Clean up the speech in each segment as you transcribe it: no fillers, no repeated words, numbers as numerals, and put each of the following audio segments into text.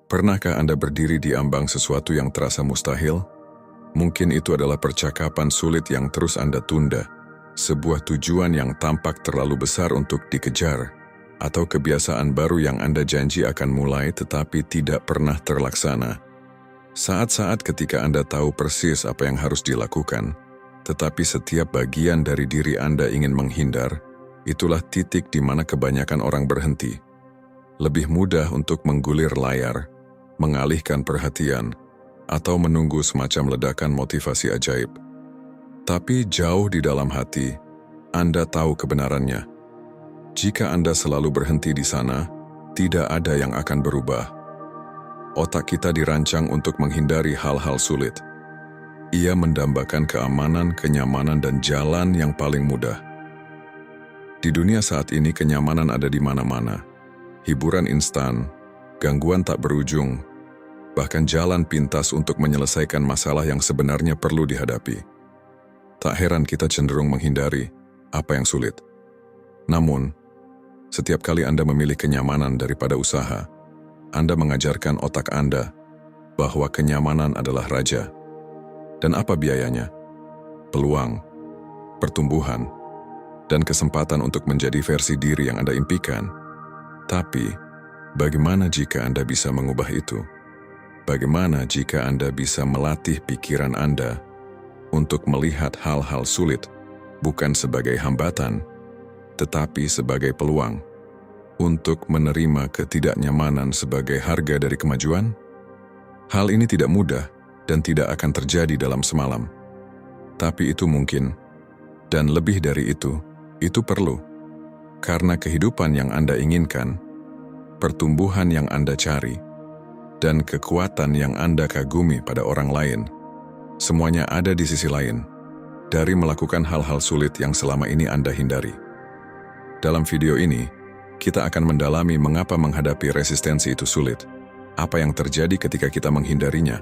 Pernahkah Anda berdiri di ambang sesuatu yang terasa mustahil? Mungkin itu adalah percakapan sulit yang terus Anda tunda, sebuah tujuan yang tampak terlalu besar untuk dikejar, atau kebiasaan baru yang Anda janji akan mulai tetapi tidak pernah terlaksana. Saat-saat ketika Anda tahu persis apa yang harus dilakukan, tetapi setiap bagian dari diri Anda ingin menghindar, itulah titik di mana kebanyakan orang berhenti. Lebih mudah untuk menggulir layar, mengalihkan perhatian, atau menunggu semacam ledakan motivasi ajaib. Tapi jauh di dalam hati, Anda tahu kebenarannya. Jika Anda selalu berhenti di sana, tidak ada yang akan berubah. Otak kita dirancang untuk menghindari hal-hal sulit. Ia mendambakan keamanan, kenyamanan, dan jalan yang paling mudah. Di dunia saat ini, kenyamanan ada di mana-mana. Hiburan instan, gangguan tak berujung, bahkan jalan pintas untuk menyelesaikan masalah yang sebenarnya perlu dihadapi. Tak heran kita cenderung menghindari apa yang sulit. Namun, setiap kali Anda memilih kenyamanan daripada usaha, Anda mengajarkan otak Anda bahwa kenyamanan adalah raja. Dan apa biayanya? Peluang, pertumbuhan, dan kesempatan untuk menjadi versi diri yang Anda impikan. Tapi, bagaimana jika Anda bisa mengubah itu? Bagaimana jika Anda bisa melatih pikiran Anda untuk melihat hal-hal sulit bukan sebagai hambatan, tetapi sebagai peluang untuk menerima ketidaknyamanan sebagai harga dari kemajuan? Hal ini tidak mudah dan tidak akan terjadi dalam semalam. Tapi itu mungkin, dan lebih dari itu perlu. Karena kehidupan yang Anda inginkan, pertumbuhan yang Anda cari, dan kekuatan yang Anda kagumi pada orang lain, semuanya ada di sisi lain, dari melakukan hal-hal sulit yang selama ini Anda hindari. Dalam video ini, kita akan mendalami mengapa menghadapi resistensi itu sulit, apa yang terjadi ketika kita menghindarinya,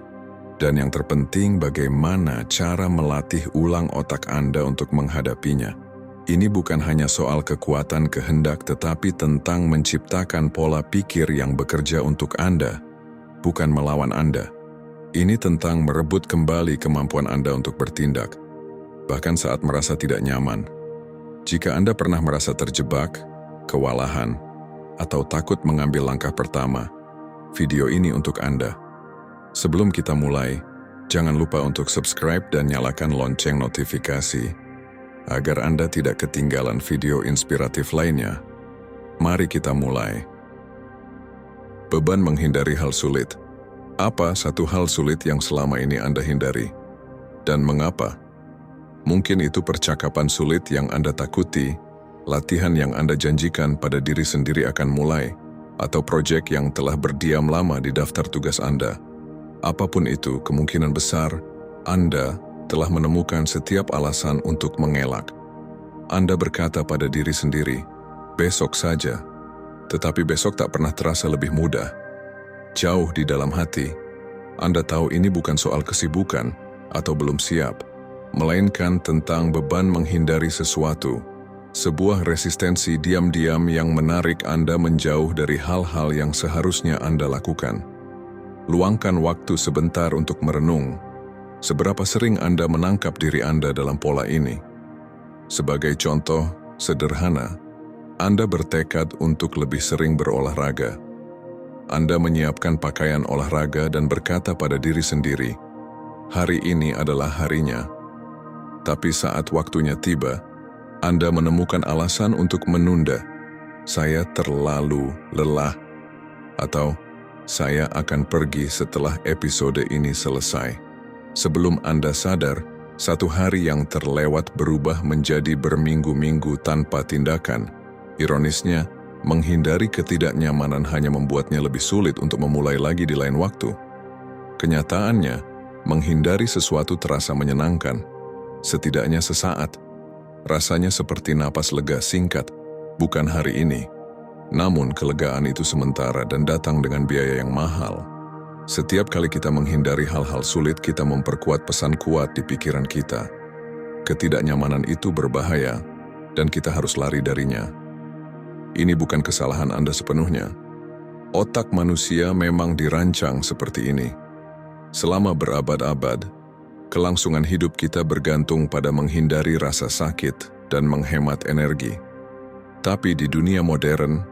dan yang terpenting bagaimana cara melatih ulang otak Anda untuk menghadapinya. Ini bukan hanya soal kekuatan kehendak tetapi tentang menciptakan pola pikir yang bekerja untuk Anda, bukan melawan Anda. Ini tentang merebut kembali kemampuan Anda untuk bertindak, bahkan saat merasa tidak nyaman. Jika Anda pernah merasa terjebak, kewalahan, atau takut mengambil langkah pertama, video ini untuk Anda. Sebelum kita mulai, jangan lupa untuk subscribe dan nyalakan lonceng notifikasi, agar Anda tidak ketinggalan video inspiratif lainnya. Mari kita mulai. Beban menghindari hal sulit. Apa satu hal sulit yang selama ini Anda hindari? Dan mengapa? Mungkin itu percakapan sulit yang Anda takuti, latihan yang Anda janjikan pada diri sendiri akan mulai, atau proyek yang telah berdiam lama di daftar tugas Anda. Apapun itu, kemungkinan besar Anda telah menemukan setiap alasan untuk mengelak. Anda berkata pada diri sendiri, besok saja. Tetapi besok tak pernah terasa lebih mudah. Jauh di dalam hati, Anda tahu ini bukan soal kesibukan atau belum siap, melainkan tentang beban menghindari sesuatu, sebuah resistensi diam-diam yang menarik Anda menjauh dari hal-hal yang seharusnya Anda lakukan. Luangkan waktu sebentar untuk merenung. Seberapa sering Anda menangkap diri Anda dalam pola ini? Sebagai contoh sederhana, Anda bertekad untuk lebih sering berolahraga. Anda menyiapkan pakaian olahraga dan berkata pada diri sendiri, hari ini adalah harinya. Tapi saat waktunya tiba, Anda menemukan alasan untuk menunda. Saya terlalu lelah, atau saya akan pergi setelah episode ini selesai. Sebelum Anda sadar, satu hari yang terlewat berubah menjadi berminggu-minggu tanpa tindakan. Ironisnya, menghindari ketidaknyamanan hanya membuatnya lebih sulit untuk memulai lagi di lain waktu. Kenyataannya, menghindari sesuatu terasa menyenangkan, setidaknya sesaat. Rasanya seperti napas lega singkat, bukan hari ini. Namun kelegaan itu sementara dan datang dengan biaya yang mahal. Setiap kali kita menghindari hal-hal sulit, kita memperkuat pesan kuat di pikiran kita. Ketidaknyamanan itu berbahaya, dan kita harus lari darinya. Ini bukan kesalahan Anda sepenuhnya. Otak manusia memang dirancang seperti ini. Selama berabad-abad, kelangsungan hidup kita bergantung pada menghindari rasa sakit dan menghemat energi. Tapi di dunia modern,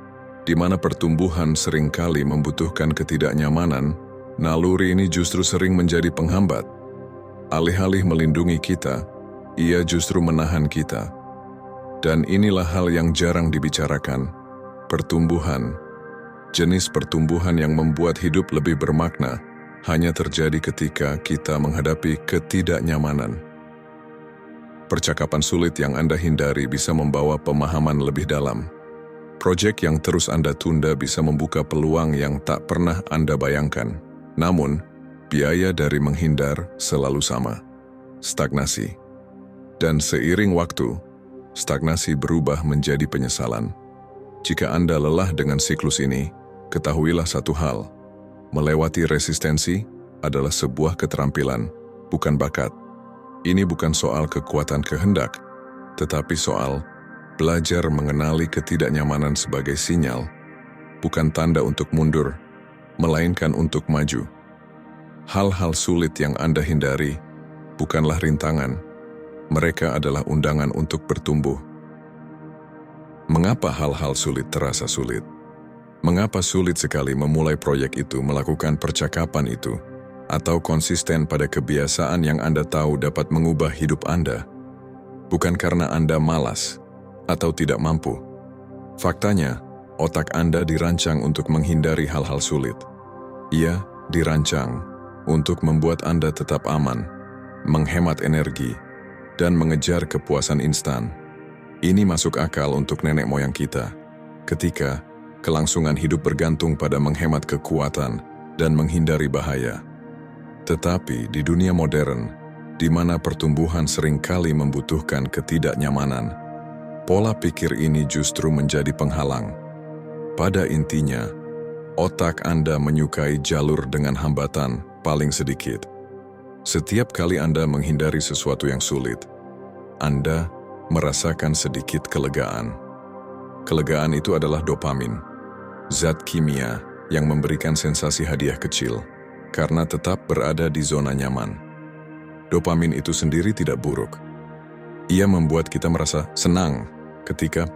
di mana pertumbuhan seringkali membutuhkan ketidaknyamanan, naluri ini justru sering menjadi penghambat. Alih-alih melindungi kita, ia justru menahan kita. Dan inilah hal yang jarang dibicarakan, pertumbuhan. Jenis pertumbuhan yang membuat hidup lebih bermakna hanya terjadi ketika kita menghadapi ketidaknyamanan. Percakapan sulit yang Anda hindari bisa membawa pemahaman lebih dalam. Proyek yang terus Anda tunda bisa membuka peluang yang tak pernah Anda bayangkan. Namun, biaya dari menghindar selalu sama, stagnasi. Dan seiring waktu, stagnasi berubah menjadi penyesalan. Jika Anda lelah dengan siklus ini, ketahuilah satu hal, melewati resistensi adalah sebuah keterampilan, bukan bakat. Ini bukan soal kekuatan kehendak, tetapi soal belajar mengenali ketidaknyamanan sebagai sinyal, bukan tanda untuk mundur, melainkan untuk maju. Hal-hal sulit yang Anda hindari bukanlah rintangan, mereka adalah undangan untuk bertumbuh. Mengapa hal-hal sulit terasa sulit? Mengapa sulit sekali memulai proyek itu, melakukan percakapan itu, atau konsisten pada kebiasaan yang Anda tahu dapat mengubah hidup Anda? Bukan karena Anda malas atau tidak mampu. Faktanya, otak Anda dirancang untuk menghindari hal-hal sulit. Ia dirancang untuk membuat Anda tetap aman, menghemat energi, dan mengejar kepuasan instan. Ini masuk akal untuk nenek moyang kita, ketika kelangsungan hidup bergantung pada menghemat kekuatan dan menghindari bahaya. Tetapi di dunia modern, di mana pertumbuhan seringkali membutuhkan ketidaknyamanan, pola pikir ini justru menjadi penghalang. Pada intinya, otak Anda menyukai jalur dengan hambatan paling sedikit. Setiap kali Anda menghindari sesuatu yang sulit, Anda merasakan sedikit kelegaan. Kelegaan itu adalah dopamin, zat kimia yang memberikan sensasi hadiah kecil karena tetap berada di zona nyaman. Dopamin itu sendiri tidak buruk. Ia membuat kita merasa senang ketika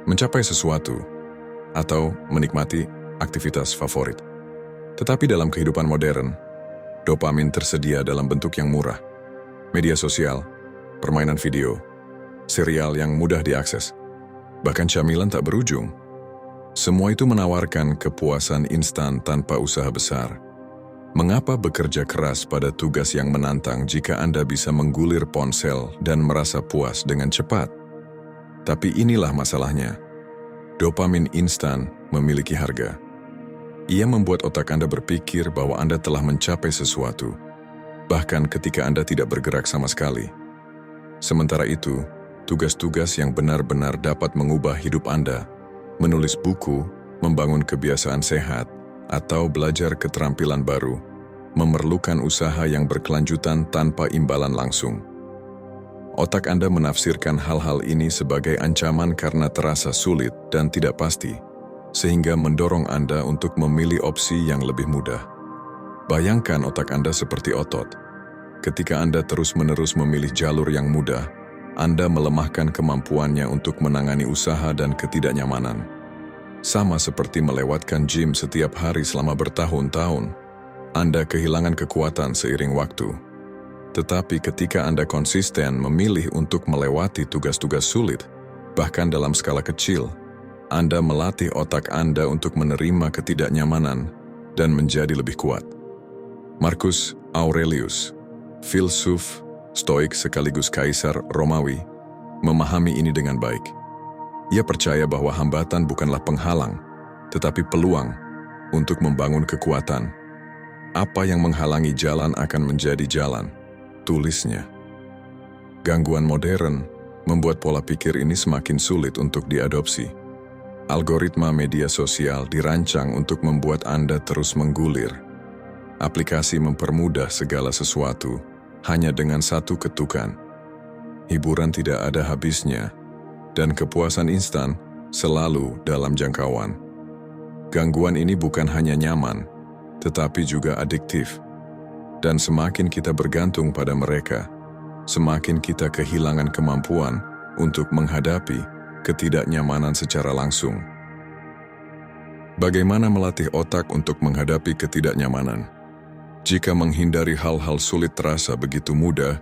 mencapai sesuatu atau menikmati aktivitas favorit. Tetapi dalam kehidupan modern, dopamin tersedia dalam bentuk yang murah. Media sosial, permainan video, serial yang mudah diakses, bahkan camilan tak berujung. Semua itu menawarkan kepuasan instan tanpa usaha besar. Mengapa bekerja keras pada tugas yang menantang jika Anda bisa menggulir ponsel dan merasa puas dengan cepat? Tapi inilah masalahnya. Dopamin instan memiliki harga. Ia membuat otak Anda berpikir bahwa Anda telah mencapai sesuatu, bahkan ketika Anda tidak bergerak sama sekali. Sementara itu, tugas-tugas yang benar-benar dapat mengubah hidup Anda, menulis buku, membangun kebiasaan sehat, atau belajar keterampilan baru, memerlukan usaha yang berkelanjutan tanpa imbalan langsung. Otak Anda menafsirkan hal-hal ini sebagai ancaman karena terasa sulit dan tidak pasti, sehingga mendorong Anda untuk memilih opsi yang lebih mudah. Bayangkan otak Anda seperti otot. Ketika Anda terus-menerus memilih jalur yang mudah, Anda melemahkan kemampuannya untuk menangani usaha dan ketidaknyamanan. Sama seperti melewatkan gym setiap hari selama bertahun-tahun, Anda kehilangan kekuatan seiring waktu. Tetapi ketika Anda konsisten memilih untuk melewati tugas-tugas sulit, bahkan dalam skala kecil, Anda melatih otak Anda untuk menerima ketidaknyamanan dan menjadi lebih kuat. Marcus Aurelius, filsuf Stoik sekaligus kaisar Romawi, memahami ini dengan baik. Ia percaya bahwa hambatan bukanlah penghalang, tetapi peluang untuk membangun kekuatan. Apa yang menghalangi jalan akan menjadi jalan, tulisnya. Gangguan modern membuat pola pikir ini semakin sulit untuk diadopsi. Algoritma media sosial dirancang untuk membuat Anda terus menggulir. Aplikasi mempermudah segala sesuatu hanya dengan satu ketukan. Hiburan tidak ada habisnya, dan kepuasan instan selalu dalam jangkauan. Gangguan ini bukan hanya nyaman, tetapi juga adiktif. Dan semakin kita bergantung pada mereka, semakin kita kehilangan kemampuan untuk menghadapi ketidaknyamanan secara langsung. Bagaimana melatih otak untuk menghadapi ketidaknyamanan? Jika menghindari hal-hal sulit terasa begitu mudah,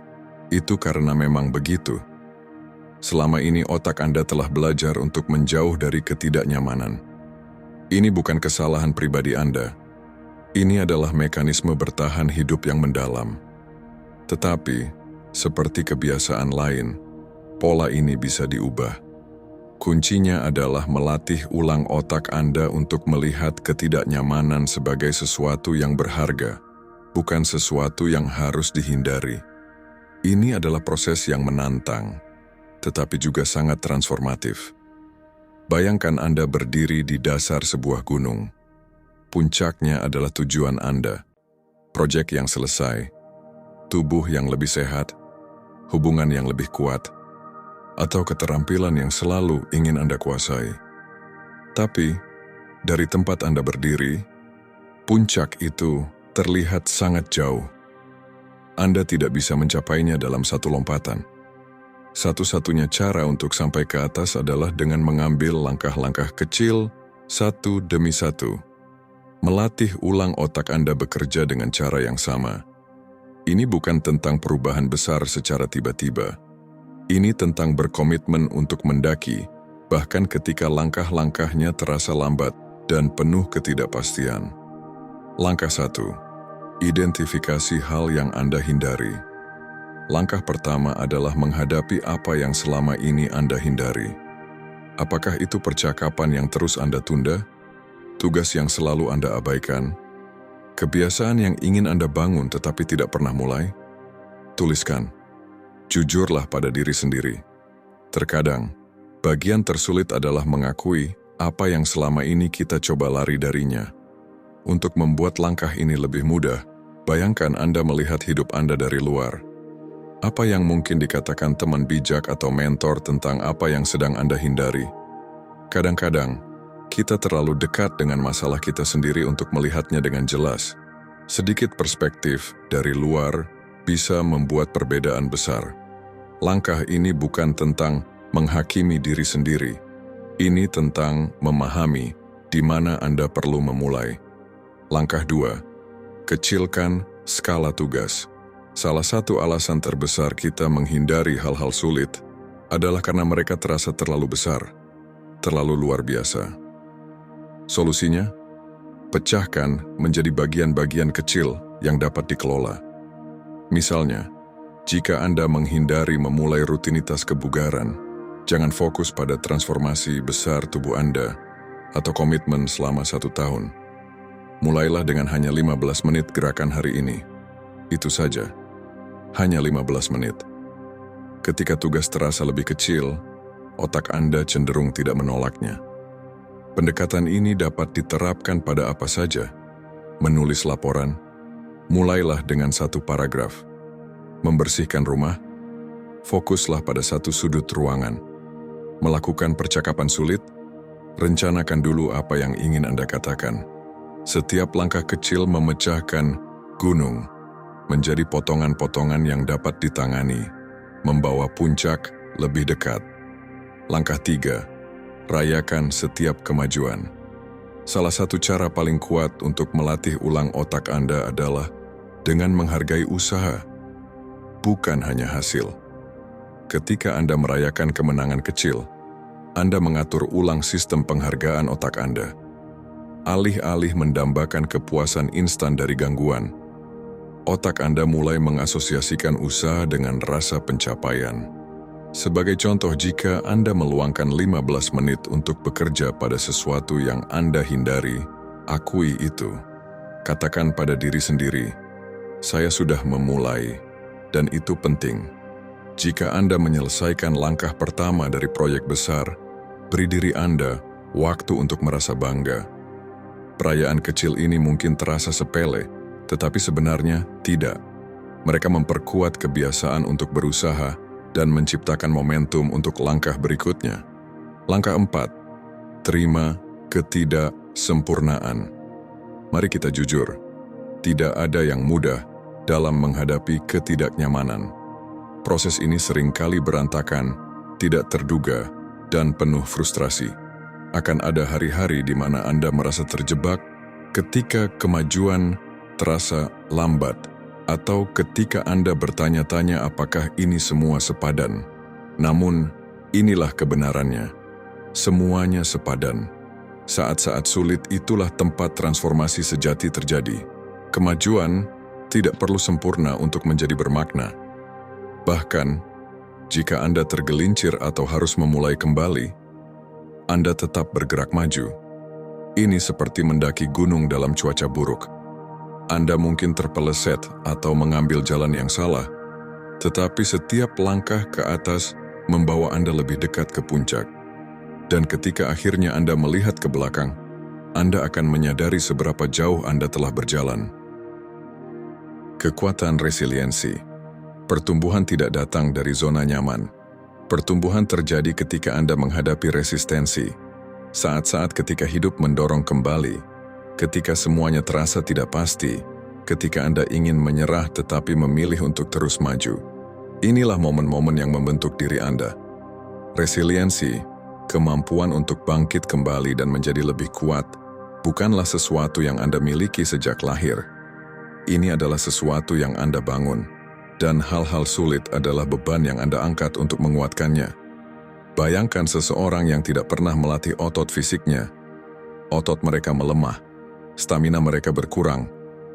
itu karena memang begitu. Selama ini otak Anda telah belajar untuk menjauh dari ketidaknyamanan. Ini bukan kesalahan pribadi Anda. Ini adalah mekanisme bertahan hidup yang mendalam. Tetapi, seperti kebiasaan lain, pola ini bisa diubah. Kuncinya adalah melatih ulang otak Anda untuk melihat ketidaknyamanan sebagai sesuatu yang berharga, bukan sesuatu yang harus dihindari. Ini adalah proses yang menantang, tetapi juga sangat transformatif. Bayangkan Anda berdiri di dasar sebuah gunung. Puncaknya adalah tujuan Anda, proyek yang selesai, tubuh yang lebih sehat, hubungan yang lebih kuat, atau keterampilan yang selalu ingin Anda kuasai. Tapi, dari tempat Anda berdiri, puncak itu terlihat sangat jauh. Anda tidak bisa mencapainya dalam satu lompatan. Satu-satunya cara untuk sampai ke atas adalah dengan mengambil langkah-langkah kecil, satu demi satu. Melatih ulang otak Anda bekerja dengan cara yang sama. Ini bukan tentang perubahan besar secara tiba-tiba. Ini tentang berkomitmen untuk mendaki, bahkan ketika langkah-langkahnya terasa lambat dan penuh ketidakpastian. Langkah 1. Identifikasi hal yang Anda hindari. Langkah pertama adalah menghadapi apa yang selama ini Anda hindari. Apakah itu percakapan yang terus Anda tunda? Tugas yang selalu Anda abaikan? Kebiasaan yang ingin Anda bangun tetapi tidak pernah mulai? Tuliskan. Jujurlah pada diri sendiri. Terkadang, bagian tersulit adalah mengakui apa yang selama ini kita coba lari darinya. Untuk membuat langkah ini lebih mudah, bayangkan Anda melihat hidup Anda dari luar. Apa yang mungkin dikatakan teman bijak atau mentor tentang apa yang sedang Anda hindari? Kadang-kadang, kita terlalu dekat dengan masalah kita sendiri untuk melihatnya dengan jelas. Sedikit perspektif dari luar bisa membuat perbedaan besar. Langkah ini bukan tentang menghakimi diri sendiri. Ini tentang memahami di mana Anda perlu memulai. Langkah 2. Kecilkan skala tugas. Salah satu alasan terbesar kita menghindari hal-hal sulit adalah karena mereka terasa terlalu besar, terlalu luar biasa. Solusinya, pecahkan menjadi bagian-bagian kecil yang dapat dikelola. Misalnya, jika Anda menghindari memulai rutinitas kebugaran, jangan fokus pada transformasi besar tubuh Anda atau komitmen selama 1 tahun. Mulailah dengan hanya 15 menit gerakan hari ini. Itu saja. Hanya 15 menit. Ketika tugas terasa lebih kecil, otak Anda cenderung tidak menolaknya. Pendekatan ini dapat diterapkan pada apa saja. Menulis laporan, mulailah dengan 1 paragraf. Membersihkan rumah, fokuslah pada 1 sudut ruangan. Melakukan percakapan sulit, rencanakan dulu apa yang ingin Anda katakan. Setiap langkah kecil memecahkan gunung menjadi potongan-potongan yang dapat ditangani, membawa puncak lebih dekat. Langkah 3. Rayakan setiap kemajuan. Salah satu cara paling kuat untuk melatih ulang otak Anda adalah dengan menghargai usaha, bukan hanya hasil. Ketika Anda merayakan kemenangan kecil, Anda mengatur ulang sistem penghargaan otak Anda. Alih-alih mendambakan kepuasan instan dari gangguan, otak Anda mulai mengasosiasikan usaha dengan rasa pencapaian. Sebagai contoh, jika Anda meluangkan 15 menit untuk bekerja pada sesuatu yang Anda hindari, akui itu. Katakan pada diri sendiri, saya sudah memulai, dan itu penting. Jika Anda menyelesaikan langkah pertama dari proyek besar, beri diri Anda waktu untuk merasa bangga. Perayaan kecil ini mungkin terasa sepele, tetapi sebenarnya tidak. Mereka memperkuat kebiasaan untuk berusaha dan menciptakan momentum untuk langkah berikutnya. Langkah 4. Terima Sempurnaan. Mari kita jujur, tidak ada yang mudah dalam menghadapi ketidaknyamanan. Proses ini seringkali berantakan, tidak terduga, dan penuh frustrasi. Akan ada hari-hari di mana Anda merasa terjebak ketika kemajuan terasa lambat, atau ketika Anda bertanya-tanya apakah ini semua sepadan. Namun, inilah kebenarannya. Semuanya sepadan. Saat-saat sulit itulah tempat transformasi sejati terjadi. Kemajuan tidak perlu sempurna untuk menjadi bermakna. Bahkan, jika Anda tergelincir atau harus memulai kembali, Anda tetap bergerak maju. Ini seperti mendaki gunung dalam cuaca buruk. Anda mungkin terpeleset atau mengambil jalan yang salah, tetapi setiap langkah ke atas membawa Anda lebih dekat ke puncak. Dan ketika akhirnya Anda melihat ke belakang, Anda akan menyadari seberapa jauh Anda telah berjalan. Kekuatan resiliensi. Pertumbuhan tidak datang dari zona nyaman. Pertumbuhan terjadi ketika Anda menghadapi resistensi. Saat-saat ketika hidup mendorong kembali, ketika semuanya terasa tidak pasti, ketika Anda ingin menyerah tetapi memilih untuk terus maju. Inilah momen-momen yang membentuk diri Anda. Resiliensi, kemampuan untuk bangkit kembali dan menjadi lebih kuat, bukanlah sesuatu yang Anda miliki sejak lahir. Ini adalah sesuatu yang Anda bangun. Dan hal-hal sulit adalah beban yang Anda angkat untuk menguatkannya. Bayangkan seseorang yang tidak pernah melatih otot fisiknya. Otot mereka melemah, stamina mereka berkurang,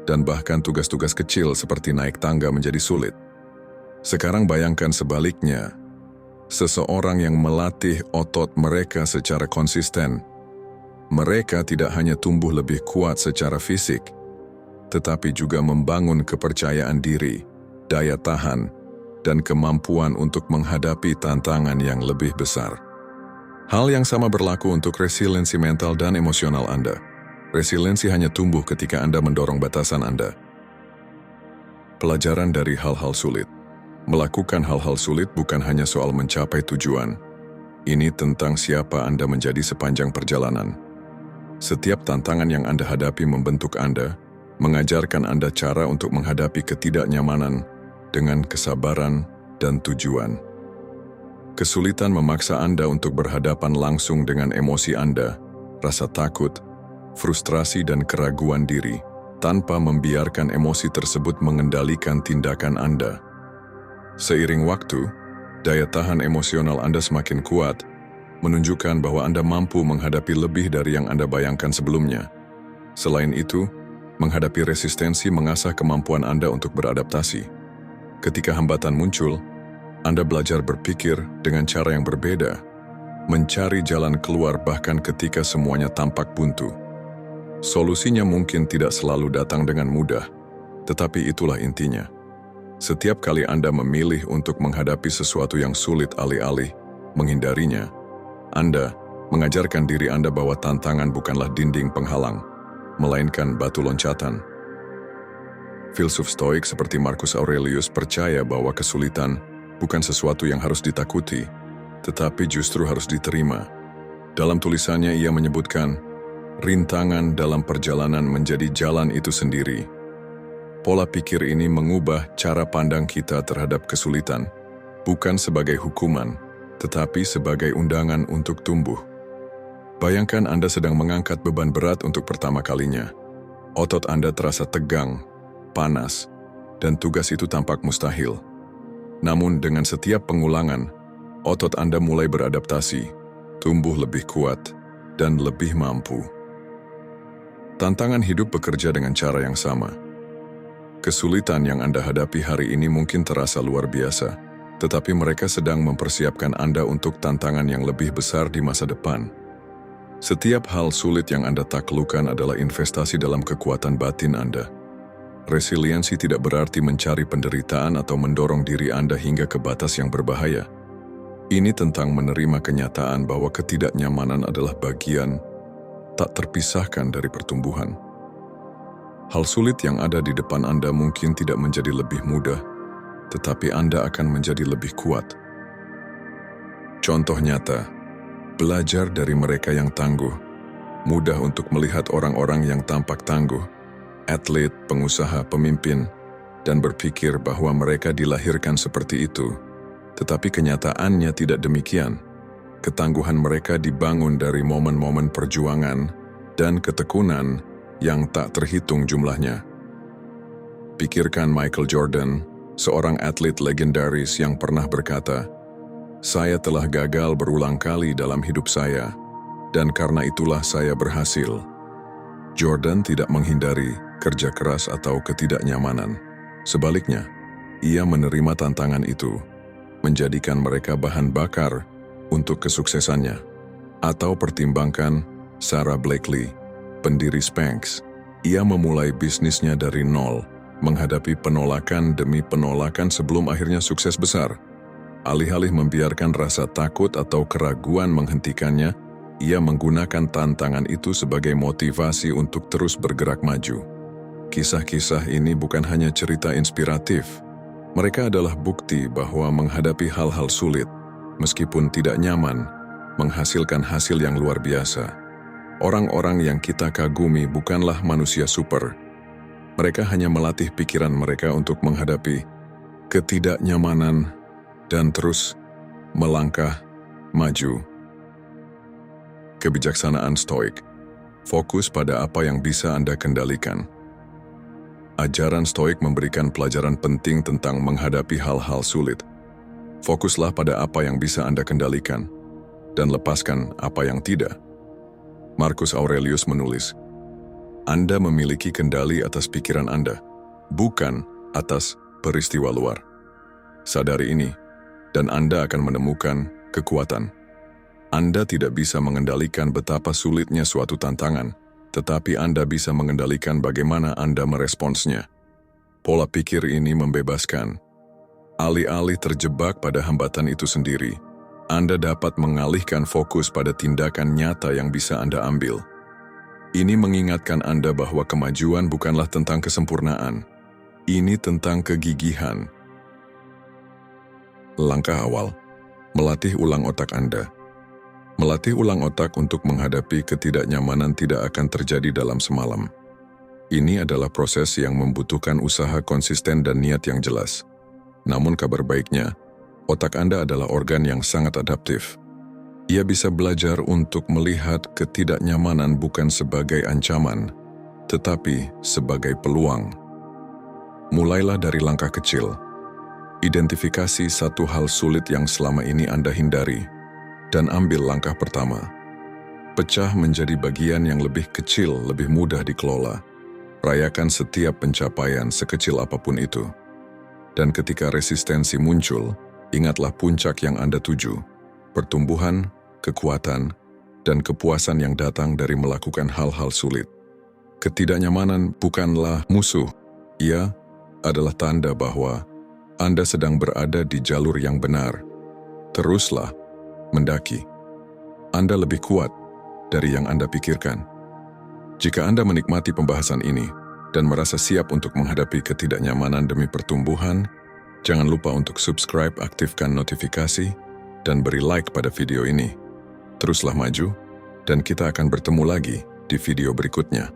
dan bahkan tugas-tugas kecil seperti naik tangga menjadi sulit. Sekarang bayangkan sebaliknya, seseorang yang melatih otot mereka secara konsisten. Mereka tidak hanya tumbuh lebih kuat secara fisik, tetapi juga membangun kepercayaan diri, daya tahan, dan kemampuan untuk menghadapi tantangan yang lebih besar. Hal yang sama berlaku untuk resiliensi mental dan emosional Anda. Resiliensi hanya tumbuh ketika Anda mendorong batasan Anda. Pelajaran dari hal-hal sulit. Melakukan hal-hal sulit bukan hanya soal mencapai tujuan. Ini tentang siapa Anda menjadi sepanjang perjalanan. Setiap tantangan yang Anda hadapi membentuk Anda, mengajarkan Anda cara untuk menghadapi ketidaknyamanan dengan kesabaran dan tujuan. Kesulitan memaksa Anda untuk berhadapan langsung dengan emosi Anda, rasa takut, frustrasi dan keraguan diri, tanpa membiarkan emosi tersebut mengendalikan tindakan Anda. Seiring waktu, daya tahan emosional Anda semakin kuat, menunjukkan bahwa Anda mampu menghadapi lebih dari yang Anda bayangkan sebelumnya. Selain itu, menghadapi resistensi mengasah kemampuan Anda untuk beradaptasi. Ketika hambatan muncul, Anda belajar berpikir dengan cara yang berbeda, mencari jalan keluar bahkan ketika semuanya tampak buntu. Solusinya mungkin tidak selalu datang dengan mudah, tetapi itulah intinya. Setiap kali Anda memilih untuk menghadapi sesuatu yang sulit alih-alih menghindarinya, Anda mengajarkan diri Anda bahwa tantangan bukanlah dinding penghalang, melainkan batu loncatan. Filsuf Stoik seperti Marcus Aurelius percaya bahwa kesulitan bukan sesuatu yang harus ditakuti, tetapi justru harus diterima. Dalam tulisannya ia menyebutkan, rintangan dalam perjalanan menjadi jalan itu sendiri. Pola pikir ini mengubah cara pandang kita terhadap kesulitan, bukan sebagai hukuman, tetapi sebagai undangan untuk tumbuh. Bayangkan Anda sedang mengangkat beban berat untuk pertama kalinya. Otot Anda terasa tegang, panas, dan tugas itu tampak mustahil. Namun dengan setiap pengulangan, otot Anda mulai beradaptasi, tumbuh lebih kuat, dan lebih mampu. Tantangan hidup bekerja dengan cara yang sama. Kesulitan yang Anda hadapi hari ini mungkin terasa luar biasa, tetapi mereka sedang mempersiapkan Anda untuk tantangan yang lebih besar di masa depan. Setiap hal sulit yang Anda taklukkan adalah investasi dalam kekuatan batin Anda. Resiliensi tidak berarti mencari penderitaan atau mendorong diri Anda hingga ke batas yang berbahaya. Ini tentang menerima kenyataan bahwa ketidaknyamanan adalah bagian tak terpisahkan dari pertumbuhan. Hal sulit yang ada di depan Anda mungkin tidak menjadi lebih mudah, tetapi Anda akan menjadi lebih kuat. Contoh nyata, belajar dari mereka yang tangguh. Mudah untuk melihat orang-orang yang tampak tangguh, atlet, pengusaha, pemimpin, dan berpikir bahwa mereka dilahirkan seperti itu. Tetapi kenyataannya tidak demikian. Ketangguhan mereka dibangun dari momen-momen perjuangan dan ketekunan yang tak terhitung jumlahnya. Pikirkan Michael Jordan, seorang atlet legendaris yang pernah berkata, "Saya telah gagal berulang kali dalam hidup saya, dan karena itulah saya berhasil." Jordan tidak menghindari kerja keras atau ketidaknyamanan. Sebaliknya, ia menerima tantangan itu, menjadikan mereka bahan bakar untuk kesuksesannya. Atau pertimbangkan Sarah Blakely, pendiri Spanx. Ia memulai bisnisnya dari nol, menghadapi penolakan demi penolakan sebelum akhirnya sukses besar. Alih-alih membiarkan rasa takut atau keraguan menghentikannya, ia menggunakan tantangan itu sebagai motivasi untuk terus bergerak maju. Kisah-kisah ini bukan hanya cerita inspiratif. Mereka adalah bukti bahwa menghadapi hal-hal sulit, meskipun tidak nyaman, menghasilkan hasil yang luar biasa. Orang-orang yang kita kagumi bukanlah manusia super. Mereka hanya melatih pikiran mereka untuk menghadapi ketidaknyamanan dan terus melangkah maju. Kebijaksanaan Stoik. Fokus pada apa yang bisa Anda kendalikan. Ajaran Stoik memberikan pelajaran penting tentang menghadapi hal-hal sulit. Fokuslah pada apa yang bisa Anda kendalikan, dan lepaskan apa yang tidak. Marcus Aurelius menulis, Anda memiliki kendali atas pikiran Anda, bukan atas peristiwa luar. Sadari ini, dan Anda akan menemukan kekuatan. Anda tidak bisa mengendalikan betapa sulitnya suatu tantangan, tetapi Anda bisa mengendalikan bagaimana Anda meresponsnya. Pola pikir ini membebaskan. Alih-alih terjebak pada hambatan itu sendiri, Anda dapat mengalihkan fokus pada tindakan nyata yang bisa Anda ambil. Ini mengingatkan Anda bahwa kemajuan bukanlah tentang kesempurnaan. Ini tentang kegigihan. Langkah awal, melatih ulang otak Anda. Melatih ulang otak untuk menghadapi ketidaknyamanan tidak akan terjadi dalam semalam. Ini adalah proses yang membutuhkan usaha konsisten dan niat yang jelas. Namun kabar baiknya, otak Anda adalah organ yang sangat adaptif. Ia bisa belajar untuk melihat ketidaknyamanan bukan sebagai ancaman, tetapi sebagai peluang. Mulailah dari langkah kecil. Identifikasi satu hal sulit yang selama ini Anda hindari, dan ambil langkah pertama. Pecah menjadi bagian yang lebih kecil, lebih mudah dikelola. Rayakan setiap pencapaian sekecil apapun itu. Dan ketika resistensi muncul, ingatlah puncak yang Anda tuju. Pertumbuhan, kekuatan, dan kepuasan yang datang dari melakukan hal-hal sulit. Ketidaknyamanan bukanlah musuh. Ia adalah tanda bahwa Anda sedang berada di jalur yang benar. Teruslah mendaki. Anda lebih kuat dari yang Anda pikirkan. Jika Anda menikmati pembahasan ini dan merasa siap untuk menghadapi ketidaknyamanan demi pertumbuhan, jangan lupa untuk subscribe, aktifkan notifikasi, dan beri like pada video ini. Teruslah maju, dan kita akan bertemu lagi di video berikutnya.